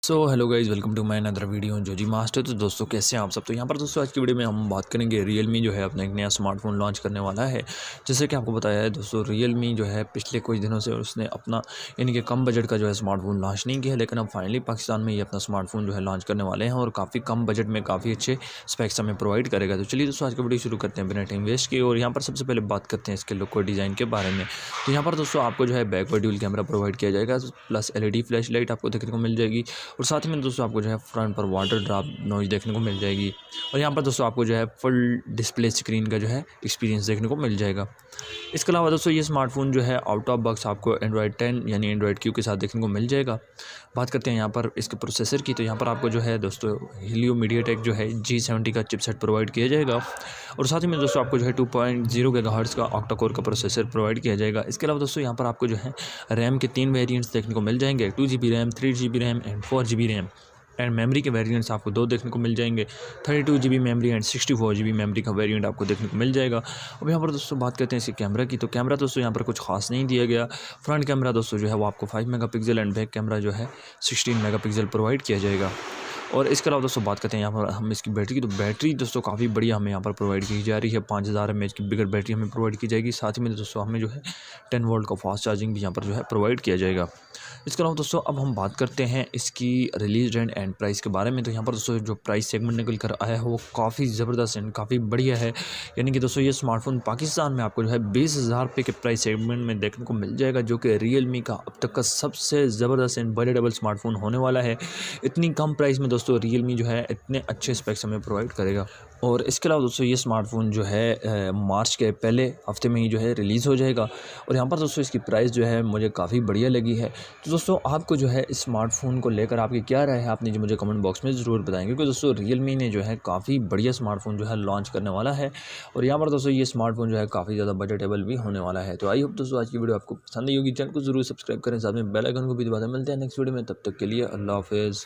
So hello guys, welcome to my another video जो जी master. तो दोस्तों कैसे हैं आप सब। तो यहाँ पर दोस्तों आज की वीडियो में हम बात करेंगे रियलमी जो है अपना एक नया स्मार्टफोन लॉन्च करने वाला है। जैसे कि आपको बताया है दोस्तों, रियलमी जो है पिछले कुछ दिनों से उसने अपना यानी कि कम बजट का जो है स्मार्टफोन लॉन्च नहीं किया है, लेकिन अब फाइनली पाकिस्तान में ये अपना स्मार्टफोन जो है लॉन्च करने वाले हैं और काफ़ी कम बजट में काफ़ी अच्छे स्पेक्स हमें प्रोवाइड करेगा। तो चलिए दोस्तों आज का वीडियो शुरू करते हैं बिना टाइम वेस्ट किए। और यहाँ पर सबसे पहले बात करते हैं इसके लुक और डिज़ाइन के बारे में। तो यहाँ पर दोस्तों आपको जो है बैकवर्ड ड्यूल कैमरा प्रोवाइड किया जाएगा, प्लस LED फ्लैश लाइट आपको देखने को मिल जाएगी। और साथ में दोस्तों आपको जो है फ्रंट पर वाटर ड्रॉप नॉइज़ देखने को मिल जाएगी। और यहाँ पर दोस्तों आपको जो है फुल डिस्प्ले स्क्रीन का जो है एक्सपीरियंस देखने को मिल जाएगा। इसके अलावा दोस्तों ये स्मार्टफोन जो है आउट ऑफ बॉक्स आपको एंड्रॉयड 10 यानी एंड्रॉयड क्यू के साथ देखने को मिल जाएगा। बात करते हैं यहाँ पर इसके प्रोसेसर की। तो यहाँ पर आपको जो है दोस्तों हीलियो मीडियाटेक जो है G70 का चिपसेट प्रोवाइड किया जाएगा। और साथ ही में दोस्तों आपको जो है 2.0 गीगाहर्ट्ज़ का ऑक्टा कोर का प्रोसेसर प्रोवाइड किया जाएगा। इसके अलावा दोस्तों यहाँ पर आपको जो है रैम के 3 वेरिएंट्स देखने को मिल जाएंगे, 2GB RAM, 3GB RAM and 4GB RAM. And memory के वेरिएंट्स आपको 2 देखने को मिल जाएंगे, 32GB memory and 64GB memory का वेरिएंट आपको देखने को मिल जाएगा। अब यहाँ पर दोस्तों बात करते हैं इसके कैमरा की। तो कैमरा दोस्तों यहाँ पर कुछ खास नहीं दिया गया। फ्रंट कैमरा दोस्तों जो है वो आपको 5 मेगापिक्सल एंड बैक कैमरा जो है 16 मेगापिक्सल प्रोवाइड किया जाएगा। और इसके अलावा दोस्तों बात करते हैं यहाँ पर हम इसकी बैटरी की। तो बैटरी दोस्तों काफ़ी बढ़िया हमें यहाँ पर प्रोवाइड की जा रही है। 5000 mAh की बिगर बैटरी हमें प्रोवाइड की जाएगी। साथ ही में दोस्तों हमें जो है 10 वोल्ट का फास्ट चार्जिंग भी यहाँ पर जो है प्रोवाइड किया जाएगा। इसके अलावा दोस्तों अब हम बात करते हैं इसकी रिलीज डेट एंड प्राइस के बारे में। तो यहाँ पर दोस्तों जो प्राइस सेगमेंट निकल कर आया है वो काफ़ी ज़बरदस्त एंड काफ़ी बढ़िया है। यानी कि दोस्तों ये स्मार्टफोन पाकिस्तान में आपको जो है 20,000 रुपये के प्राइस सेगमेंट में देखने को मिल जाएगा, जो कि रियलमी का अब तक का सबसे ज़बरदस्त एंड बजटेबल स्मार्टफोन होने वाला है। इतनी कम प्राइस में दोस्तों रियलमी जो है इतने अच्छे स्पेक्स हमें प्रोवाइड करेगा। और इसके अलावा दोस्तों ये स्मार्टफोन जो है मार्च के पहले हफ्ते में ही जो है रिलीज़ हो जाएगा। और यहाँ पर दोस्तों इसकी प्राइस जो है मुझे काफ़ी बढ़िया लगी है। तो दोस्तों आपको जो है इस स्मार्टफोन को लेकर आपकी क्या राय है, आपने जो मुझे कमेंट बॉक्स में ज़रूर बताएंगे। क्योंकि दोस्तों रियलमी ने जो है काफ़ी बढ़िया स्मार्टफोन जो है लॉन्च करने वाला है। और यहाँ पर दोस्तों ये स्मार्टफोन जो है काफ़ी ज़्यादा बजटेबल भी होने वाला है। तो आई होप दोस्तों आज की वीडियो आपको पसंद आई होगी। चैनल को जरूर सब्सक्राइब करें, साथ में बेल आइकन को भी दबा दें। मिलते हैं नेक्स्ट वीडियो में, तब तक के लिए अल्लाह हाफिज़।